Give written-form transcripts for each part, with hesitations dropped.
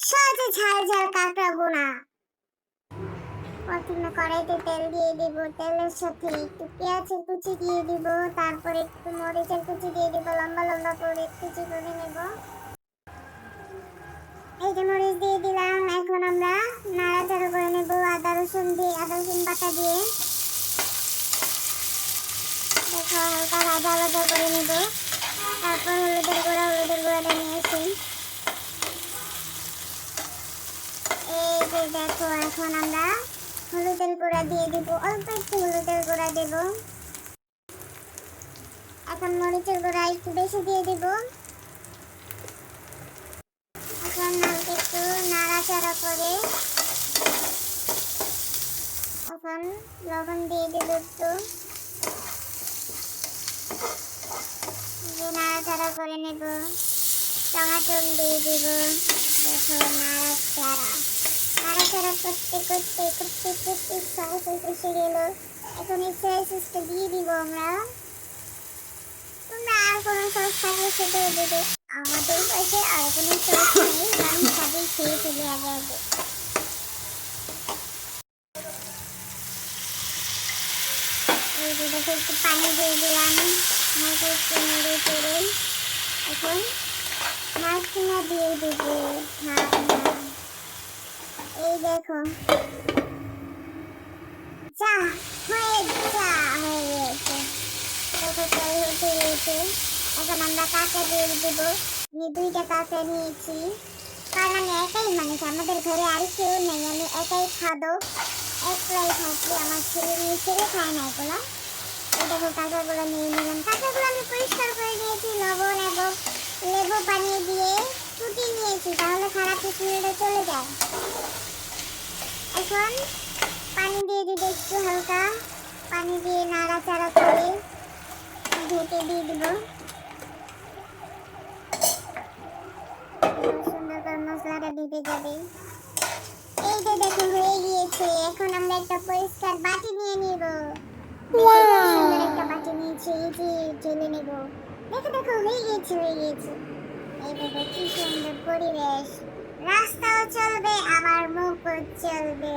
সহজে ঝাল ঝাল কাঁকড়া বোনা। প্রথমে কড়াইতে তেল দিয়ে দিব, তেলের সাথে একটু পেঁয়াজের কুচি দিয়ে দিব, তারপরে একটু মরিচের কুচি দিয়ে দিব, লম্বা লম্বা করে কুচি করে নেব। এই যে মরিচ দিয়ে দিলাম, এখন আমরা নাড়াচাড়া করে নেব আদা রসুন বাটা দিয়ে। দেখো হালকা ভাজা ভাজা করে নেব। তারপর হলুদের গুঁড়াটা নিয়ে আসি। এই যে দেখো এখন আমরা হলুদের গুঁড়া দিয়ে দিব, অল্প একটু হলুদের গুঁড়া দেব। এখন মরিচের গুঁড়া একটু বেশি দিয়ে দিব। এখন একটু নাড়াচাড়া করে এখন লবণ দিয়ে দিব একটু, নাড়াচাড়া করে নেব। টমেটো দিয়ে দিব। দেখো নাড়াচাড়া করতে করতে করতে করতে সস এসে গেল। এখন এই সসটা দিয়ে দিব আমরা। তোমরা আর কোনো সস থাকলে সেটাও দেবে। আমাদের কাছে আর কোনো সস নেই, আমি সবই খেয়ে ফেলি আগে আগে। এই যে দেখো একটু পানি দিয়ে দিলাম, একটু নেড়ে চেড়ে এখন ঢাকনা দিয়ে দিব। এই দেখো যা হয়ে গেছে। দেখো তেল উঠে গেছে। এখন আমরা কাঁচা দিয়ে দিব। দুইটা কাঁচা নিয়েছি, কারণ আমি একাই মানুষ, আমাদের ঘরে আর কেউ নেই, আমি একাই খাবো। একলাই থাকি, আমার ছেলে খায় না এগুলা। এই দেখো কাঁচাগুলো নিয়ে নিলাম। কাঁচাগুলো আমি পরিষ্কার করে নিয়েছি, লবণ এবং লেবু পানি দিয়ে কুটি নিয়েছি, তাহলে খারাপ স্মেলটা চলে যায়। এখন পানি দিয়ে দিব একটু হালকা, পানি দিয়ে নাড়াচাড়া করে ঢেকে দিয়ে দিব। সুন্দর করে মশলাটা দিতে যাবে। এই যে দেখো হয়ে গিয়েছে। এখন আমরা একটা পরিষ্কার বাটি নিয়ে নিব। সুন্দর একটা বাটি নিয়েছি, এই যে ঢেলে নেব। দেখো দেখো হয়ে গিয়েছে হয়ে গিয়েছে। এই দেখো কি সুন্দর পরিবেশ, রাস্তাও চলবে আবার মুখও চলবে।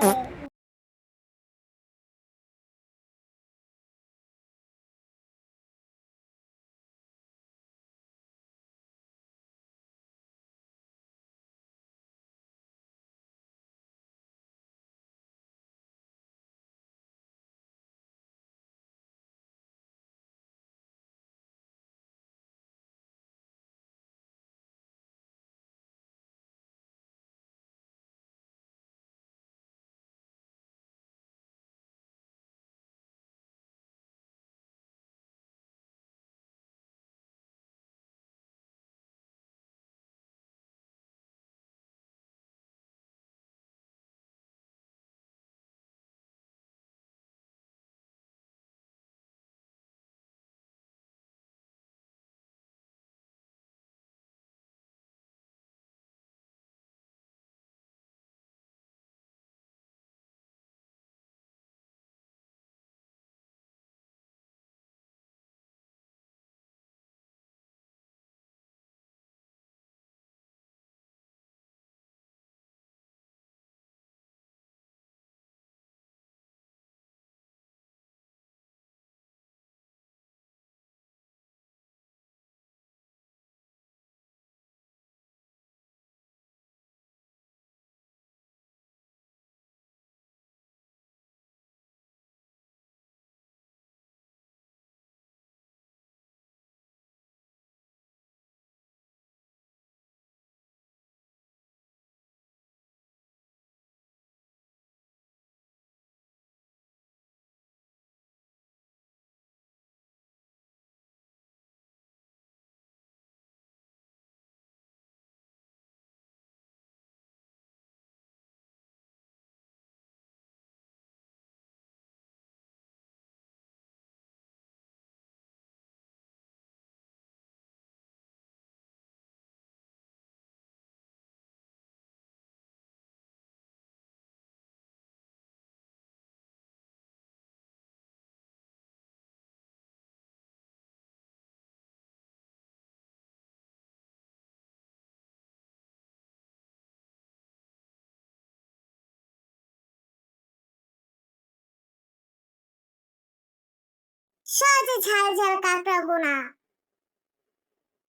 সহজে ঝাল ঝাল কাঁকড়া বোনা।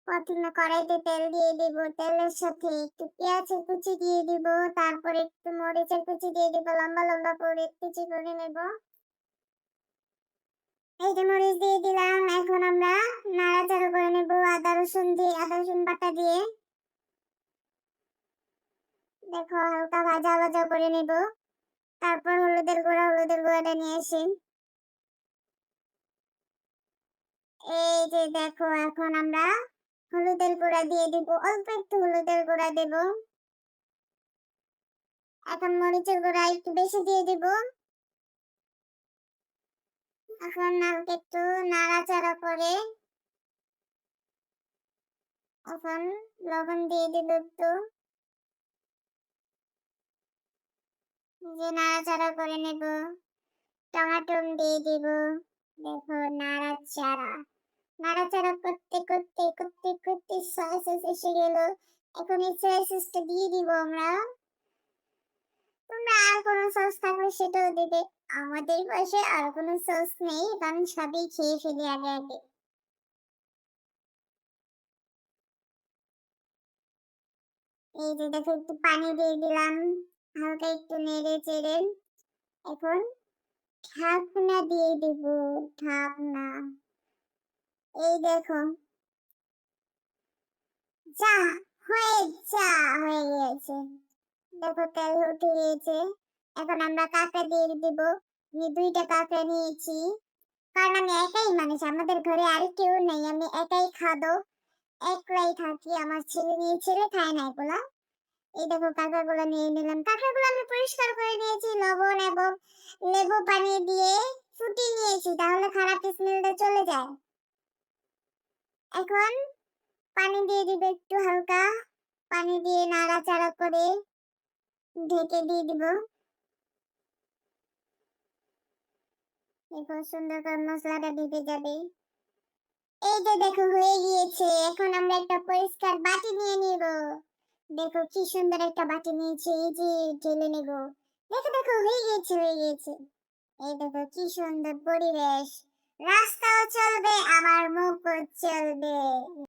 প্রথমে কড়াইতে তেল দিয়ে দিব, তেলের সাথে একটু পেঁয়াজের কুচি দিয়ে দিব, তারপরে একটু মরিচের কুচি দিয়ে দিব, লম্বা লম্বা করে কুচি করে নেব। এই যে মরিচ দিয়ে দিলাম, এখন আমরা নাড়াচাড়া করে নেব আদা রসুন দিয়ে, আদা রসুন বাটা দিয়ে। দেখো হালকা ভাজা ভাজা করে নেব। তারপর হলুদের গুঁড়াটা নিয়ে আসি। এই যে দেখো এখন আমরা হলুদের গুঁড়া দিয়ে দিব, অল্প একটু হলুদের গুঁড়া দেব। এখন মরিচের গুঁড়া একটু বেশি দিয়ে দিব। এখন হালকা একটু নাড়াচাড়া করে এখন লবণ দিয়ে দিব একটু, যে নাড়াচাড়া করে নেব। টমেটো দিয়ে দিব। দেখো নাড়াচাড়া নাড়াচাড়া করতে করতে করতে করতে সয়া সস এসে গেল। এখন এই সয়া সসটা দিয়ে দিব আমরা। তোমরা আর কোনো সস থাকলে সেটাও দিবে। আমাদের পাশে আর কোনো সস নেই, কারণ সবই খেয়ে ফেলি আগে আগে। এই যে দেখো একটু পানি দিয়ে দিলাম, হালকা একটু নেড়ে চেড়ে এখন ঢাকনা দিয়ে দিব। ঢাকনা, এই দেখো চা হয়ে চা হয়ে গিয়েছে। দেখো তেল উঠে গিয়েছে। এখন আমরা কাঁকড়া দিয়ে দিব। আমি 2টা কাঁকড়া নিয়েছি, কারণ আমি একাই মানুষ, আমাদের ঘরে আর কেউ নেই, আমি একাই খাবো, একলাই থাকি। আমার ছেলে নিয়ে, ছেলে খায় না এগুলা। এই দেখো কাঁকড়াগুলো নিয়ে নিলাম। কাঁকড়াগুলো আমি পরিষ্কার করে নিয়েছি, লবণ এবং লেবু পানি দিয়ে ফুটিয়ে নিয়েছি, তাহলে খারাপ স্মেলটা চলে যায়। এখন পানি দিয়ে দিব একটু হালকা, পানি দিয়ে নাড়াচাড়া করে ঢেকে দিয়ে দিব। এরপর সুন্দর করে মশলাটা দিতে যাবে। এই যে দেখো হয়ে গিয়েছে। এখন আমরা একটা পরিষ্কার বাটি নিয়ে নিব। দেখো কি সুন্দর একটা বাটি নিয়েছি, এই যে ঢেলে নেব। দেখো দেখো হয়ে গিয়েছে হয়ে গিয়েছে। এই দেখো কি সুন্দর পরিবেশ। রাস্তাও চলবে, আমার মুখও চলবে।